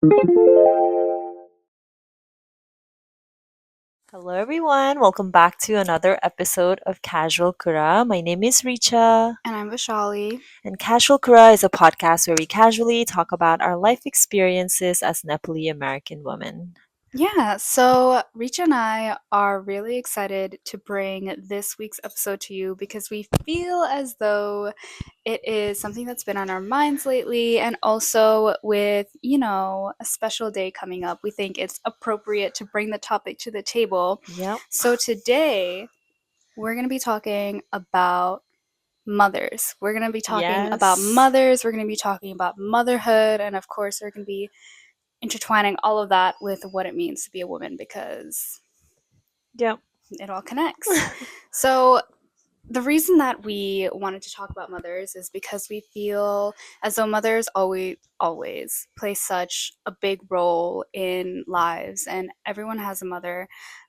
Hello, everyone. Welcome back to another episode of Casual Kura. My name is Richa, And I'm Vishali. and Casual Kura is a podcast where we casually talk about our life experiences as Nepali American women. Yeah, so Richa and I are really excited to bring this week's episode to you because we feel as though it is something that's been on our minds lately, and also with, a special day coming up, we think it's appropriate to bring the topic to the table. Yep. So today, we're going to be talking about mothers. We're going to be talking about Yes. mothers, we're going to be talking about motherhood, and of course, we're going to be intertwining all of that with what it means to be a woman because Yep. it all connects. So, the reason that we wanted to talk about mothers is because we feel as though mothers always play such a big role in lives, and everyone has a mother.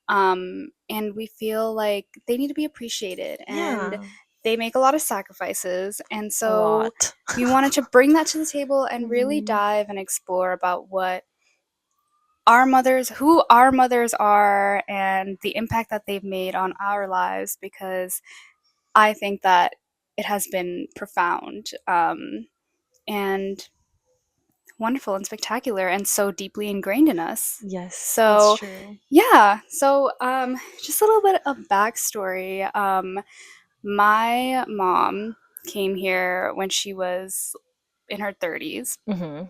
And we feel like they need to be appreciated, and Yeah. they make a lot of sacrifices. And A so lot. we wanted to bring that to the table and really Mhm. dive and explore about who our mothers are, and the impact that they've made on our lives, because I think that it has been profound, and wonderful and spectacular and so deeply ingrained in us. Yes, that's So, true. yeah, so just a little bit of backstory. My mom came here when she was in her 30s. Mm-hmm.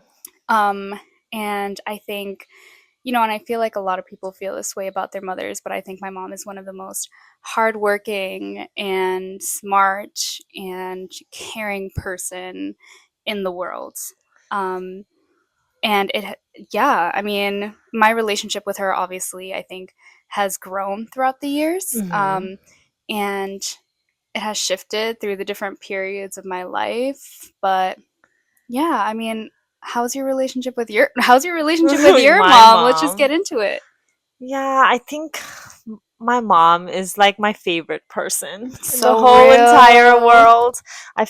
Um, and I think and I feel like a lot of people feel this way about their mothers, but I think my mom is one of the most hardworking and smart and caring person in the world. Um, and yeah, I mean, my relationship with her, obviously, I think has grown throughout the years. Mm-hmm. And it has shifted through the different periods of my life. But yeah, I mean, how's your relationship with With your my mom? Let's just get mom. into it. Yeah, I think my mom is like my favorite person in the So whole entire real. world. I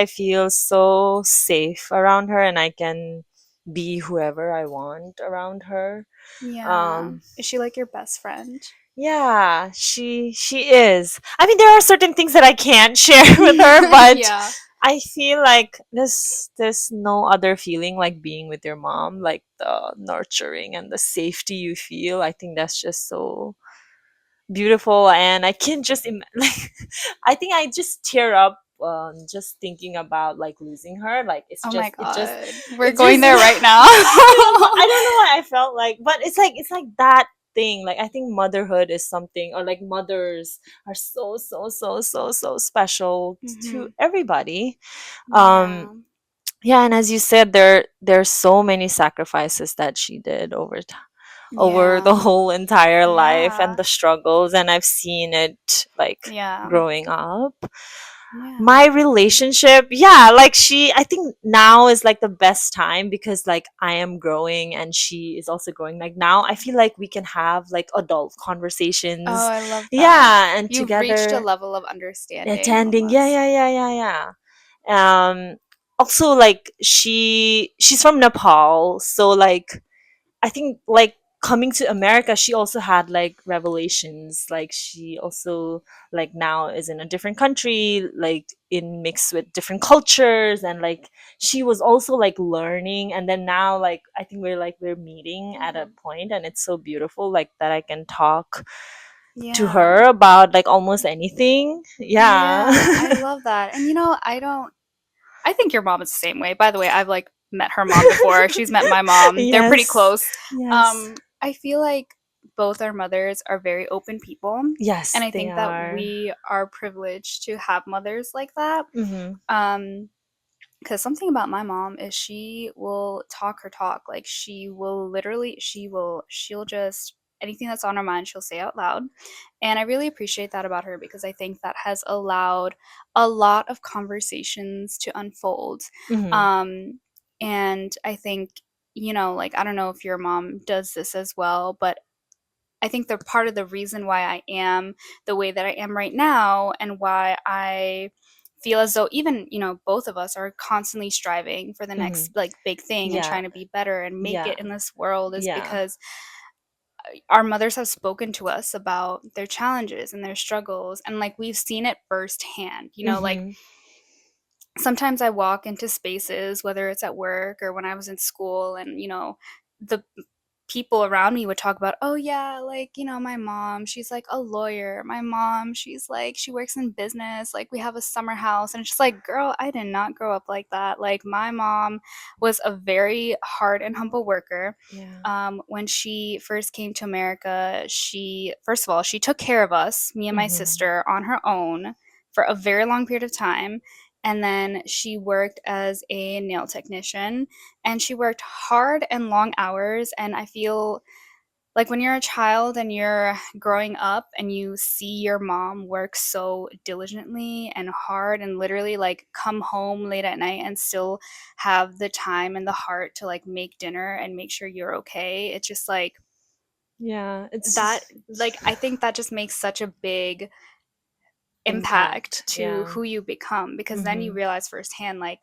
feel so safe around her and I can be whoever I want around her. Yeah. Um Is she like your best friend? yeah, she is. I mean there are certain things that I can't share with her, but Yeah. I feel like there's no other feeling like being with your mom, like the nurturing and the safety you feel. I think that's just so beautiful, and I can just like I think I just tear up just thinking about like losing her. Like Oh my god. We're it's going just there right now. I don't know why I felt like, but it's like that thing. Like I think motherhood is something, or like mothers are so special to Mhm. everybody. um Yeah. yeah, and as you said, there's so many sacrifices that she did over the Yeah. whole entire life and Yeah. the struggles, and I've seen it like Yeah. growing up. Yeah. My relationship, yeah, like I think now is like the best time because like I am growing and she is also growing. Like now I feel like we can have like adult Oh, conversations. I love that. Yeah, and You've reached a together level of understanding attending. Yeah, almost. yeah, yeah, yeah, yeah. Also like she's from Nepal, so like I think like coming to America, she also had like revelations. Like she also like now is in a different country, like in mixed with different cultures, and like she was also like learning. And then now, like I think we're meeting at a Mhm. point, and it's so beautiful, like that I can talk to Yeah. her about like almost anything. Yeah. Yeah, I love that. And I think your mom is the same way. By the way, I've like met her mom before. She's met my mom. They're pretty Yes. close. Yes. I feel like both our mothers are very open people, and Yes, I they think that are. we are privileged to have mothers like that. Mm-hmm. Um, because something about my mom is she will talk her talk. Like she'll just anything that's on her mind, she'll say out loud. And I really appreciate that about her because I think that has allowed a lot of conversations to unfold. Mm-hmm. Um, and I think, like, I don't know if your mom does this as well, but I think they're part of the reason why I am the way that I am right now, and why I feel as though even, both of us are constantly striving for the Hmm. next like big thing and Yeah. trying to be better and make Yeah. it in this world, is Yeah. because our mothers have spoken to us about their challenges and their struggles, and like we've seen it firsthand. Like Hmm. sometimes I walk into spaces, whether it's at work or when I was in school, and the people around me would talk about, oh yeah, like, my mom, she's like a lawyer. My mom, she's like, she works in business. Like, we have a summer house. And it's just like, girl, I did not grow up like that. Like, my mom was a very hard and humble worker. Yeah. When she first came to America, first of all, she took care of us, me and my Hmm. sister, on her own for a very long period of time. And then she worked as a nail technician, and she worked hard and long hours. And I feel like when you're a child and you're growing up and you see your mom work so diligently and hard and literally like come home late at night and still have the time and the heart to like make dinner and make sure you're okay, it's just like Yeah. that. It's Like, I think that just makes such a big impact impact. to Yeah. who you become, because then you Hmm. realize firsthand, like,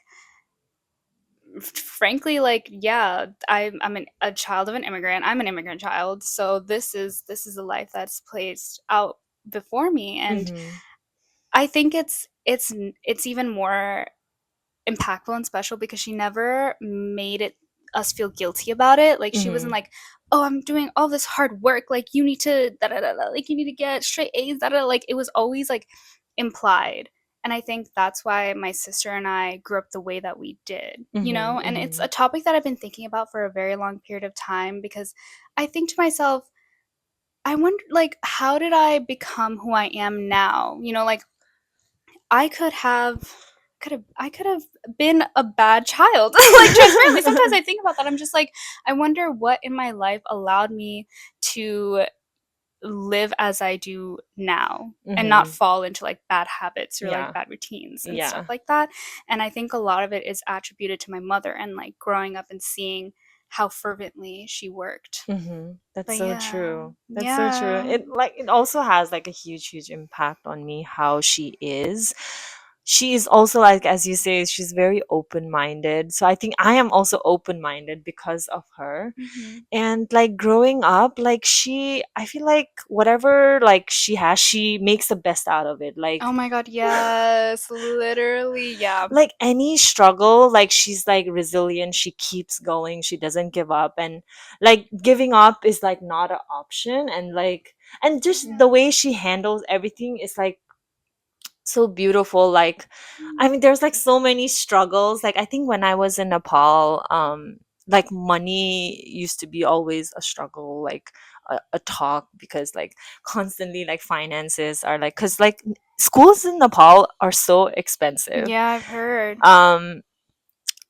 frankly, like, yeah, a child of an immigrant. I'm an immigrant child, so this is a life that's placed out before me. And Hmm. I think it's even more impactful and special because she never made it us feel guilty about it. Like, she wasn't Hmm. like, "Oh, I'm doing all this hard work. Like, you need to da da da da. Like, you need to get straight A's." Da da. Like, it was always like implied. And I think that's why my sister and I grew up the way that we did, Hmm. And it's a Hmm. topic that I've been thinking about for a very long period of time, because I think to myself, I wonder, like, how did I become who I am now? Like, I could have been a bad child. Like, transparently, sometimes I think about that. I'm just like, I wonder what in my life allowed me to live as I do now and not Hmm. fall into like bad habits or like Yeah. bad routines and stuff Yeah. like that. And I think a lot of it is attributed to my mother and like growing up and seeing how fervently she worked. That's But so yeah. true. That's so true. Yeah. It also has like a huge impact on me how she is. She is also like, as you say, she's very open-minded. So I think I am also open-minded because of her. Hmm. And like growing up, like I feel like whatever like she has, she makes the best out of it. Oh Like my god, yes, literally, yeah. like any struggle, like she's like resilient, she keeps going, she doesn't give up, and like giving up is like not an option. And like, and just Yeah. the way she handles everything is like so beautiful. Like, I mean, there's like so many struggles. Like I think when I was in Nepal, like money used to be always a struggle, like a talk, because like constantly like finances are like, because like schools in Nepal are so expensive. Yeah, I've heard. um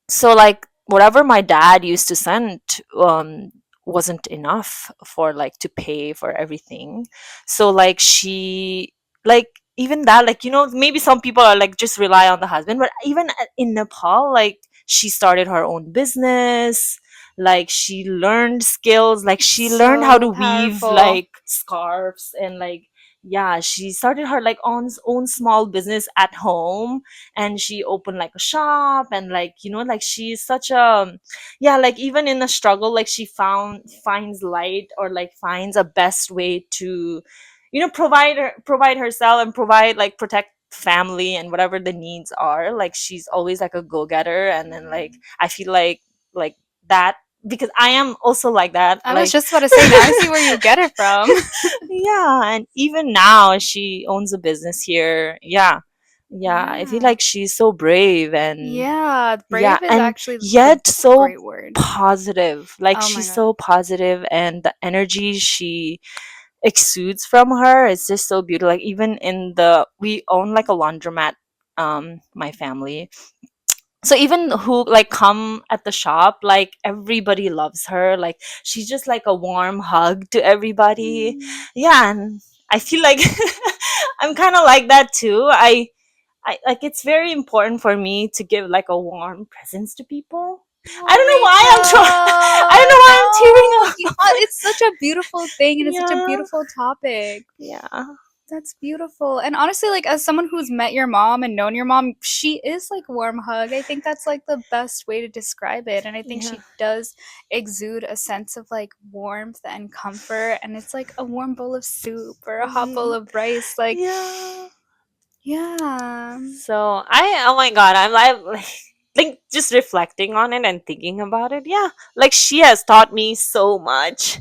so like whatever my dad used to send wasn't enough for like to pay for everything. So like she, like, even that, like, maybe some people are like just rely on the husband, but even in Nepal, like she started her own business. Like she learned skills, like she learned how to So weave powerful. like scarves, and like, yeah, she started her like own small business at home. And she opened like a shop, and like, like she's such a, yeah, like even in a struggle, like she finds light, or like finds a best way to, provide herself, and provide like protect family and whatever the needs are. Like she's always like a go-getter. And then like I feel like that, because I am also like that, I was like just about to say, now I see where you get it from. yeah. And even now she owns a business here. Yeah. Yeah, I feel Yeah. like she's so brave, and Yeah, yeah, brave is and actually the yet so great word. positive. Like Oh my she's god. so positive, and the energy she exudes from her is just so beautiful. Like even in the we own like a laundromat, my family. So even who like come at the shop, like everybody loves her. Like she's just like a warm hug to everybody. Mm. Yeah, and I feel like I'm kind of like that too. I like, it's very important for me to give like a warm presence to people. I Oh, don't know why I'm trying. I don't know Rachel, why I'm no, tearing up. it's such a beautiful thing and it's such a Yeah, beautiful topic. yeah. That's beautiful. And honestly, like as someone who's met your mom and known your mom, she is like warm hug. I think that's like the best way to describe it. And I think Yeah. she does exude a sense of like warmth and comfort. And it's like a warm bowl of soup or a hot bowl Mhm. of rice. Like, Yeah. yeah. So I, oh my god, I'm like think just reflecting on it and thinking about it. Yeah, like she has taught me so much.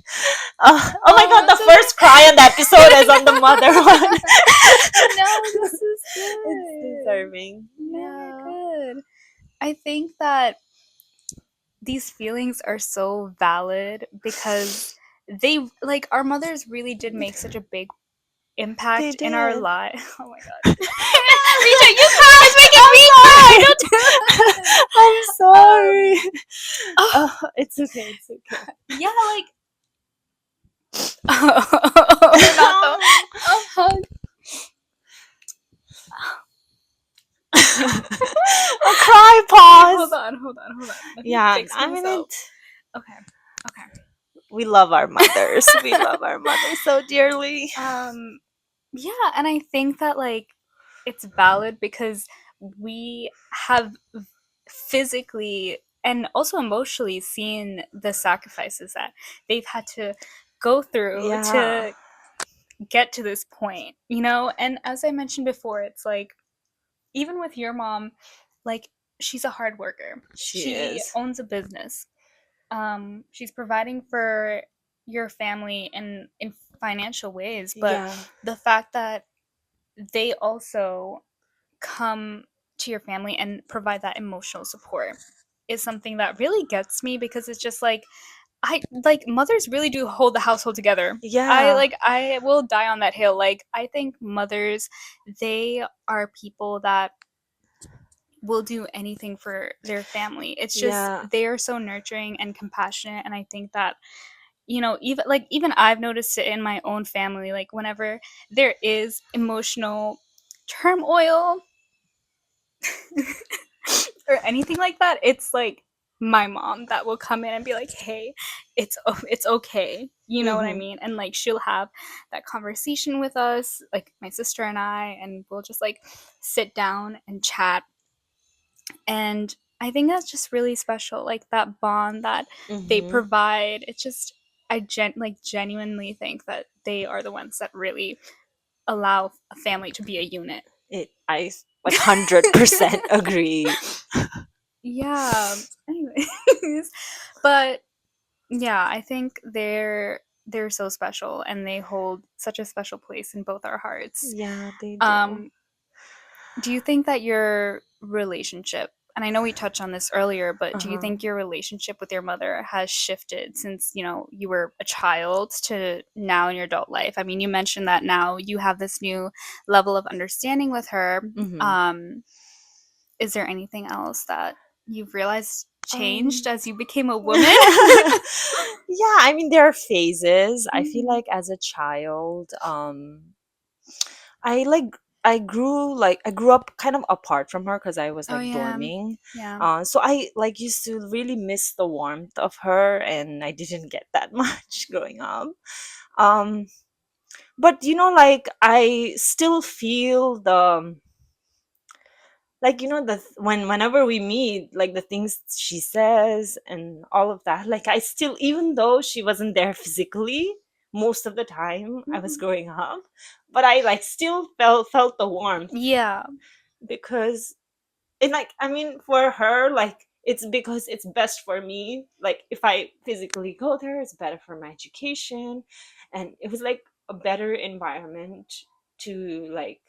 Oh my god, Oh, the it's first cry on the episode is on the mother one. okay. No, this is It's good. deserving. No, you're Yeah. good. I think that these feelings are so valid because they like our mothers really did make such a big They impact in our did. lives. Oh my god. Rita, you cry! It's making I'm me cry! sorry. Don't do this! I'm Um, sorry. oh, It's okay. It's okay. yeah, like not the hug. A cry Okay, pause. hold on. Let me Yeah, fix I mean myself. it. Okay, okay. We love our mothers. We love our mothers so dearly. Um, yeah, and I think that like it's valid because we have physically and also emotionally seen the sacrifices that they've had to go through Yeah, to get to this point, you know? And as I mentioned before, it's like even with your mom, like she's a hard worker. she She is. owns a business. She's providing for your family in financial ways, but Yeah, the fact that they also come to your family and provide that emotional support is something that really gets me because it's just like I like mothers really do hold the household together. yeah, I will die on that hill. Like I think mothers, they are people that will do anything for their family. It's just yeah, they are so nurturing and compassionate, and I think that even I've noticed it in my own family. Like whenever there is emotional turmoil or anything like that, it's like my mom that will come in and be like, "Hey, it's okay." You know what I mm-hmm. mean? And like she'll have that conversation with us, like my sister and I, and we'll just like sit down and chat. And I think that's just really special, like that bond that they Mm-hmm. provide. It's just like genuinely think that they are the ones that really allow a family to be a unit. I like 100% agree. Yeah. Anyways, but yeah, I think they're so special and they hold such a special place in both our hearts. Yeah, they do. Um, do you think that your relationship, and I know we touched on this earlier, but do you Uh-huh. think your relationship with your mother has shifted since, you were a child to now in your adult life? I mean, you mentioned that now you have this new level of understanding with her. Mm-hmm. Um, is there anything else that you've realized changed Um, as you became a woman? yeah, I mean there are phases. I feel Mhm. like as a child, I like I grew up kind of apart from her because I was Oh like yeah. dorming. Yeah. So I like used to really miss the warmth of her, and I didn't get that much growing up. Um, but like I still feel the like whenever we meet, like the things she says and all of that, like I still, even though she wasn't there physically most of the time I was Mhm. growing up, but I like still felt the warmth, Yeah. because and like I mean for her, like it's because it's best for me, like if I physically go there it's better for my education, and it was like a better environment to like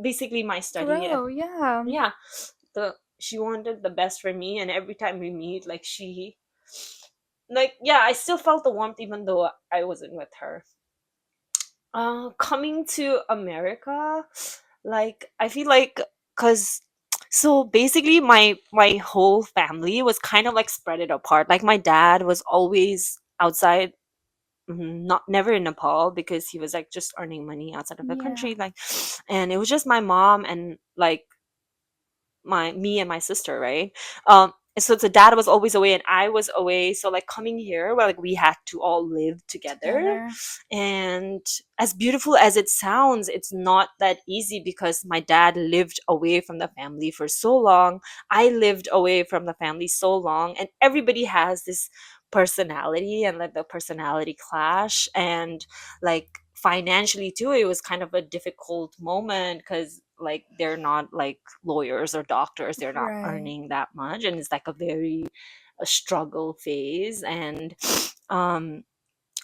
basically my study. Grow, yeah. Yeah, the she wanted the best for me, and every time we meet, like she like yeah, I still felt the warmth even though I wasn't with her. Coming to America, like I feel like, because so basically my whole family was kind of like spread it apart. Like my dad was always outside, not never in Nepal, because he was like just earning money outside of the Yeah. country, like, and it was just my mom and like my me and my sister, right? so the dad was always away and I was away. So like coming here, well, like we had to all live together. Together. And as beautiful as it sounds, it's not that easy because my dad lived away from the family for so long. I lived away from the family so long, and everybody has this personality and like the personality clash. And like financially too, it was kind of a difficult moment because like they're not like lawyers or doctors, they're not Right. earning that much, and it's like a very a struggle phase. Um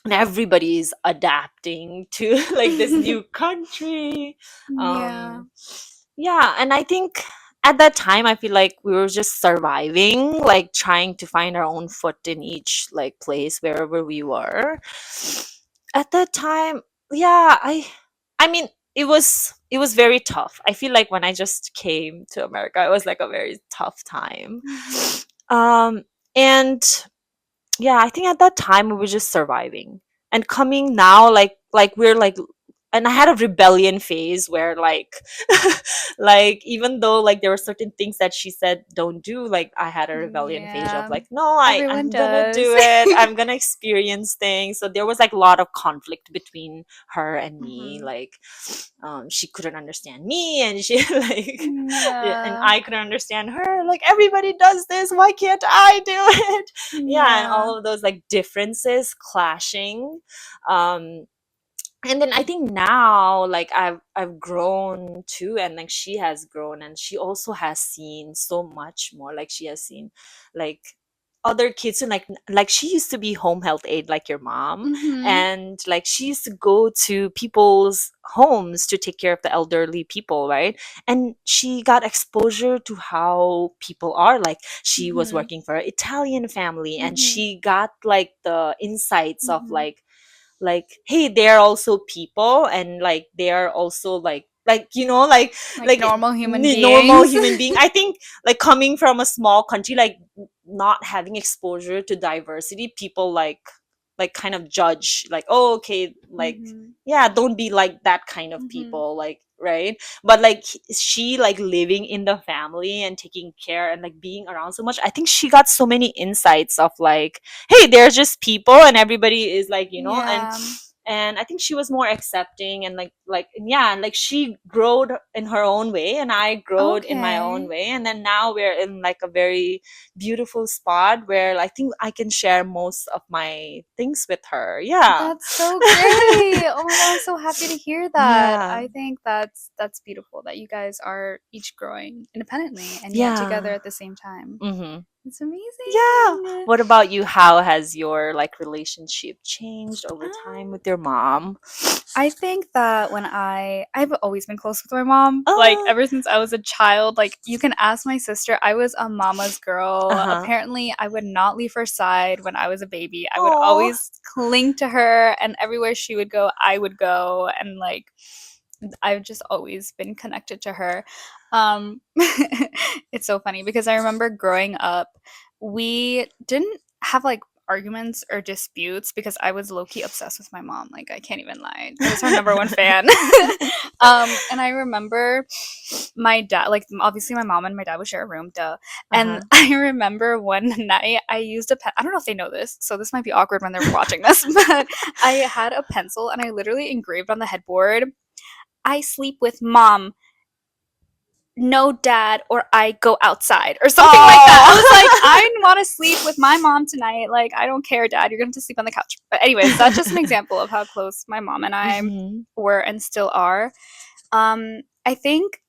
and everybody's adapting to like this new country. Yeah. um yeah, and I think at that time I feel like we were just surviving, like trying to find our own foot in each like place wherever we were at that time. Yeah, I mean, it was very tough. I feel like when I just came to America, it was like a very tough time. Mhm. um and yeah, I think at that time we were just surviving. And coming now, like we're like, and I had a rebellion phase where like like even though like there were certain things that she said don't do, like I had a rebellion phase of Yeah. like, no, Everyone I'm gonna does. do it. I'm gonna experience things. So there was like a lot of conflict between her and me. Mhm. Like she couldn't understand me, and she like and Yeah. I couldn't understand her. Like everybody does this, why can't I do it? Yeah, and Yeah. all of those like differences clashing. um and then I think now like I've grown too, and like she has grown, and she also has seen so much more. Like she has seen like other kids, and like she used to be home health aide like your mom, Mhm. and like she used to go to people's homes to take care of the elderly people, right? And she got exposure to how people are. Like she was Mhm. working for an Italian family, and Mhm. she got like the insights of Mhm. like hey, they're also people, and like they are also like Like like normal human normal beings. human being. I think like coming from a small country, like not having exposure to diversity, people like kind of judge like, oh okay, like Mhm. yeah, don't be like that kind of Mhm. people, like right. But like she like living in the family and taking care and like being around so much, I think she got so many insights of like, hey, they're just people, and everybody is like, Yeah. and I think she was more accepting, and like yeah, and like she growed in her own way, and I growed in my own Okay. way, and then now we're in like a very beautiful spot where I think I can share most of my things with her. Yeah. That's so great. Oh my God, I'm so happy to hear that. Yeah. I think that's beautiful that you guys are each growing independently and yet together Yeah. at the same time. Mm-hmm. It's Yeah. amazing. What about you? How has your like relationship changed over time Um, with your mom? I think that I've always been close with my mom, like Uh, ever since I was a child. Like you can ask my sister, I was a mama's girl. uh-huh. Apparently, I would not leave her side when I was a baby. I would Oh. always cling to her, and everywhere she would go, I would go, and like I've just always been connected to her. It's so funny because I remember growing up, we didn't have like arguments or disputes because I was low key obsessed with my mom. Like, I can't even lie. I was her number one fan. And I remember my dad, like, obviously, my mom and my dad would share a room, duh. And Uh-huh. I remember one night I used a pen. I don't know if they know this, so this might be awkward when they're watching this, but I had a pencil and I literally engraved on the headboard, I sleep with mom, no dad, or I go outside, or something like that. I was like, Oh. I want to sleep with my mom tonight. Like, I don't care, dad. You're going to have to sleep on the couch. But, anyways, that's just an example of how close my mom and I Mhm. were and still are. I think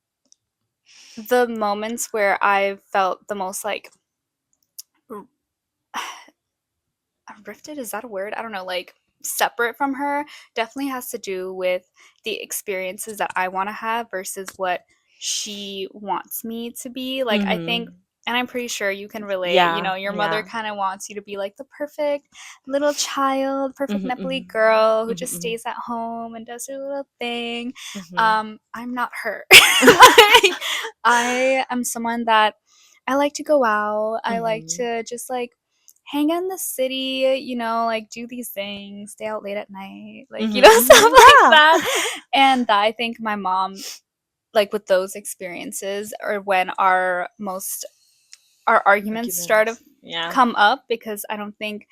the moments where I felt the most like rifted, is that a word? I don't know, like separate from her definitely has to do with the experiences that I want to have versus what she wants me to be. Like, I think, Mhm. and I'm pretty sure you can relate, Yeah, your mother yeah. kind of wants you to be like the perfect little child, perfect Mhm, Nepali mhm. girl who Mhm, just mhm. stays at home and does her little thing. Mhm. I'm not her. Like, I am someone that I like to go out. I like Mhm. to just like hang out in the city, like do these things, stay out late at night, like, Mhm, stuff mhm. like Yeah. that. And I think my mom, like with those experiences, or when our most our arguments start to Arguments. Yeah. come up, because I don't think,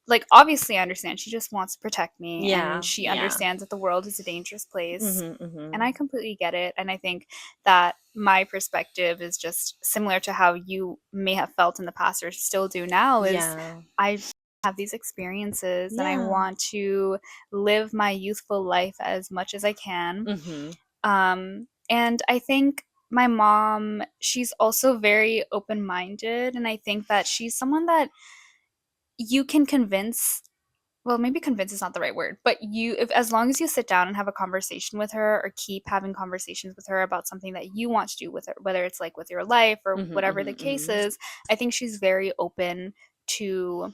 like, obviously I understand she just wants to protect me and Yeah. she Yeah. understands that the world is a dangerous place, Mhm. and Mhm. I completely get it. And I think that my perspective is just similar to how you may have felt in the past or still do now, is Yeah. I have these experiences and I Yeah. want to live my youthful life as much as I can. Mhm. And I think my mom, she's also very open minded. And I think that she's someone that you can convince. Well, maybe convince is not the right word, but if as long as you sit down and have a conversation with her, or keep having conversations with her about something that you want to do with her, whether it's like with your life or Mhm. whatever the Mhm. case Mhm. is, I think she's very open to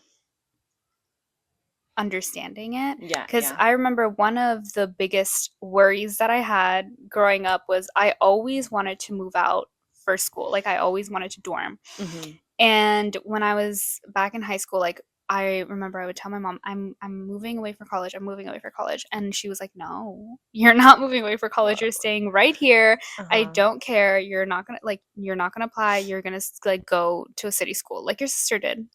understanding it. Yeah. Because Yeah. I remember one of the biggest worries that I had growing up was I always wanted to move out for school. Like, I always wanted to dorm. Mhm. And when I was back in high school, like, I remember I would tell my mom, I'm moving away for college. I'm moving away for college. And she was like, "No, you're not moving away for college. You're staying right here. Uh I huh. don't care. You're not gonna apply. You're gonna like go to a city school like your sister did."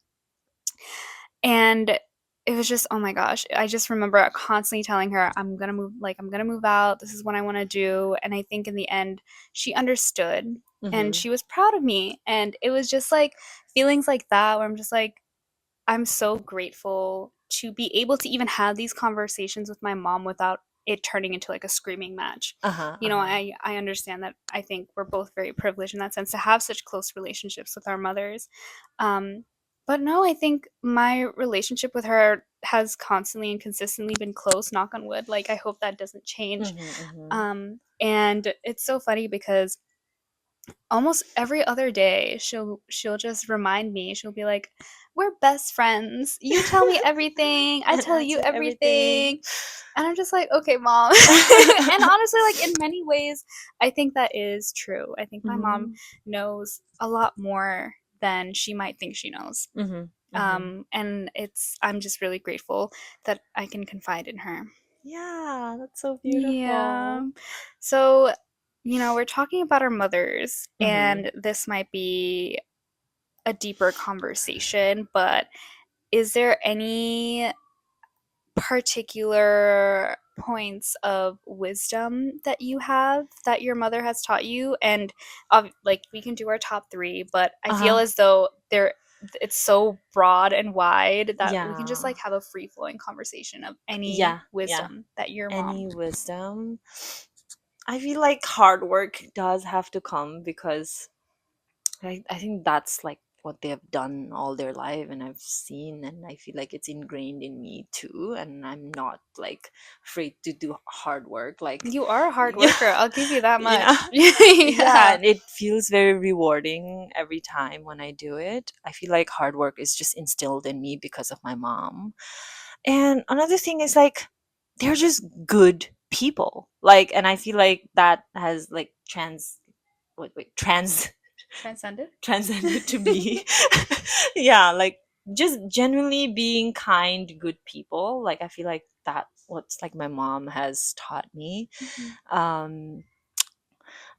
And it was just, oh my gosh, I just remember constantly telling her, I'm gonna move out. This is what I want to do. And I think in the end, she understood and Mhm. she was proud of me. And it was just like feelings like that where I'm just like, I'm so grateful to be able to even have these conversations with my mom without it turning into like a screaming match. Uh huh. You Uh know, huh. I understand that. I think we're both very privileged in that sense to have such close relationships with our mothers. Um, but no, I think my relationship with her has constantly and consistently been close, knock on wood. Like, I hope that doesn't change. Mhm. Mhm. And it's so funny because almost every other day she'll just remind me. She'll be like, "We're best friends. You tell me everything, I And tell you answer everything. everything." And I'm just like, "Okay, mom." And honestly, like, in many ways I think that is true. I think my mom Mhm. knows a lot more than she might think she knows. Mhm. Mhm. And I'm just really grateful that I can confide in her. Yeah, that's so Yeah. beautiful. So, we're talking about our mothers, Mhm. and this might be a deeper conversation, but is there any particular points of wisdom that you have that your mother has taught you? And like, we can do our top three, but I Uh feel huh. as though it's so broad and wide that we can just Yeah. like have a free flowing conversation of any Yeah. Yeah. wisdom that your mom. Any wisdom? I feel like hard work does have to come because I think that's like what they have done all their life and I've seen and I feel like it's ingrained in me too and I'm not like afraid to do hard work like You are a hard yeah worker, I'll give you that yeah much. yeah Yeah. and it feels very rewarding every time when I do it. I feel like hard work is just instilled in me because of my mom. And another thing is like they're just good people. Like and I feel like that has like trans Transcended. transcended to me. Yeah, like just genuinely being kind, good people. Like I feel like that what's like my mom has taught me. Mhm. Um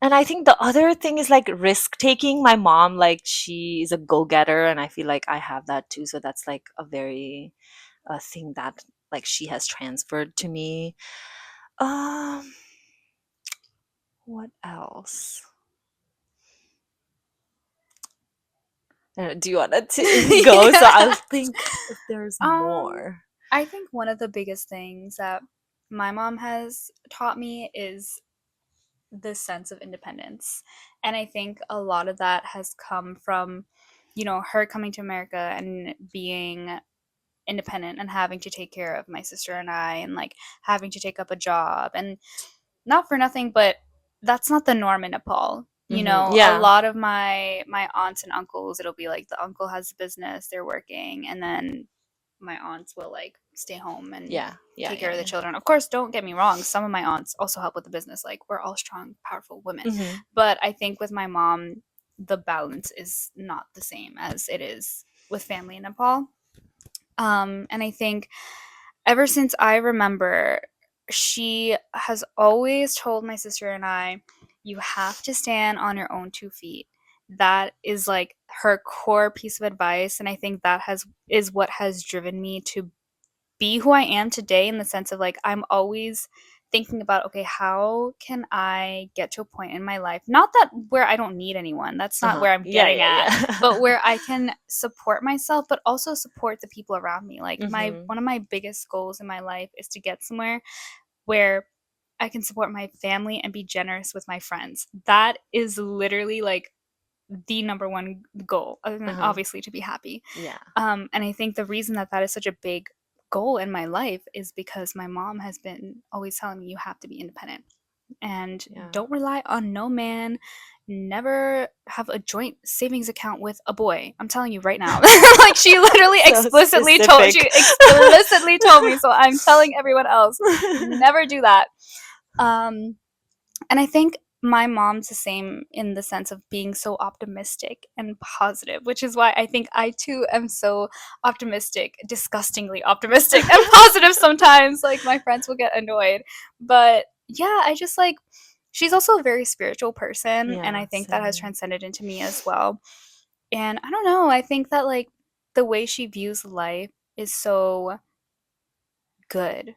and I think the other thing is like risk taking. My mom, like she is a go getter, and I feel like I have that too. So that's like a very thing that like she has transferred to me. Um, what else? Do you want to go? So I'll Yeah. think if there's Um, more. I think one of the biggest things that my mom has taught me is this sense of independence. And I think a lot of that has come from, her coming to America and being independent and having to take care of my sister and I, and like having to take up a job. And not for nothing, but that's not the norm in Nepal. A Yeah. lot of my aunts and uncles, it'll be like the uncle has a business, they're working, and then my aunts will like stay home and Yeah. Yeah. take care Yeah. of the Yeah. children. Of course, don't get me wrong, some of my aunts also help with the business. Like, we're all strong, powerful women. Mm-hmm. But I think with my mom, the balance is not the same as it is with family in Nepal. And I think ever since I remember, she has always told my sister and I, you have to stand on your own 2 feet. that is like her core piece of advice, and I think that has is what has driven me to be who I am today, in the sense of like I'm always thinking about, okay, how can I get to a point in my life, not that where I don't need anyone, that's not Uh-huh. where I'm Yeah, getting yeah, at, but yeah. where I can support myself but also support the people around me. Like my Mm-hmm. one of my biggest goals in my life is to get somewhere where I can support my family and be generous with my friends. That is literally like the number one goal, other than Uh-huh. obviously to be happy. Yeah. And I think the reason that that is such a big goal in my life is because my mom has been always telling me you have to be independent and Yeah. don't rely on no man. Never have a joint savings account with a boy. I'm telling you right now. Like she literally So she specific. explicitly told me, so I'm telling everyone else, never do that. Um and I think my mom's the same in the sense of being so optimistic and positive, which is why I think I too am so optimistic, disgustingly optimistic and positive sometimes. Like my friends will get annoyed. But yeah, I just like, she's also a very spiritual person. And I Yeah, think that has same. transcended into me as well. And I don't know, I think that like the way she views life is so good.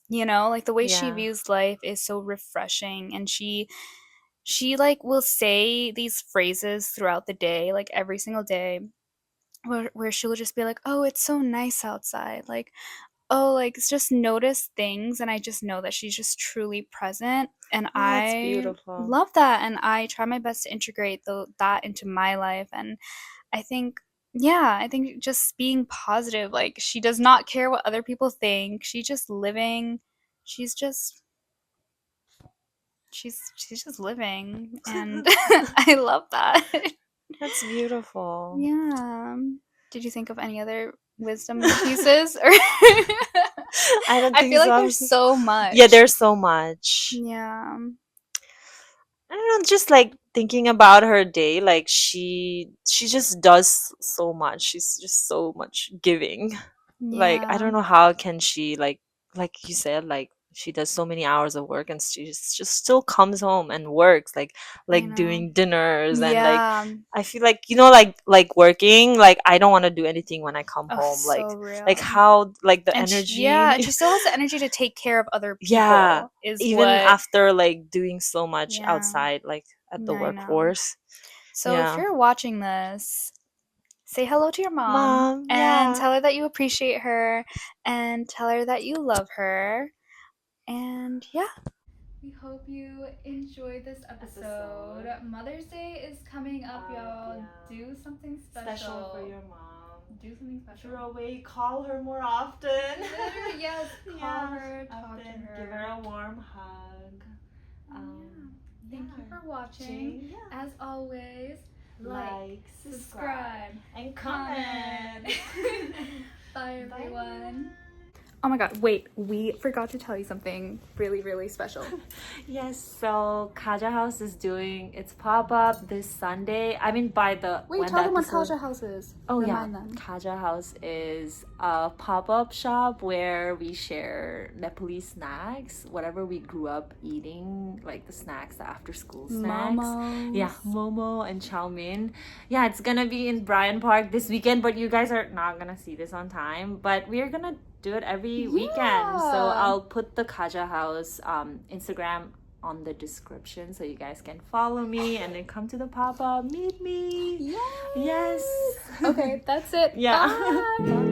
You know, like the way she Yeah. views life is so refreshing, and she like will say these phrases throughout the day, like every single day, where she'll just be like, "Oh, it's so nice outside." Like, "Oh, like it's just notice things," and I just know that she's just truly present, and Oh, that's I beautiful. love that, and I try my best to integrate that into my life. And I think, yeah, I think just being positive, like she does not care what other people think. She's just living. She's just she's just living, and I love that. That's beautiful. Yeah. Did you think of any other wisdom pieces? Or I don't I think feel like so. there's so Yeah, much. there's so much. Yeah. I don't know, just like thinking about her day, like she just does so much. She's just so much giving. Like I Yeah. don't know how can she like you said, like she does so many hours of work and she just still comes home and works I like know. doing dinners and like Yeah. I feel like like working, like I don't want to do anything when I come Oh, home, so like real. how like the And yeah, and energy. she still has the energy to take care of other Yeah, people, is even what. after like doing so much Yeah. outside like at the Yeah, I know. workforce. So if Yeah. you're watching this, say hello to your mom Mom, and yeah. tell her that you appreciate her and tell her that you love her. And yeah. We hope you enjoyed this episode. Mother's Day is coming up, y'all. Yeah. Do something Special for special. your mom. Do something special. Throw away, call her more often. Literally, yes. Call Yeah, her, talk to often give her. her a warm hug. Yeah. Yeah, Thank you for watching. Yeah. As always, Like, subscribe, and comment. comment. Bye, Bye, everyone. everyone. Oh my god, wait, we forgot to tell you something really, really special. Yes, so Khaja House is doing its pop-up this Sunday. I mean, by the Wait, when tell the them what episode. Khaja House is. Oh yeah, Remind them. Khaja House is a pop-up shop where we share Nepali snacks, whatever we grew up eating, like the snacks, the after-school snacks. Momos. Yeah, momo and chow mein. Yeah, it's gonna be in Bryan Park this weekend, but you guys are not gonna see this on time. But we're gonna do it every weekend. So Yeah. I'll put the Khaja House Instagram on the description so you guys can follow me and then come to the pop-up, meet me. Yes. Yes. Okay, that's it. Yeah. Bye.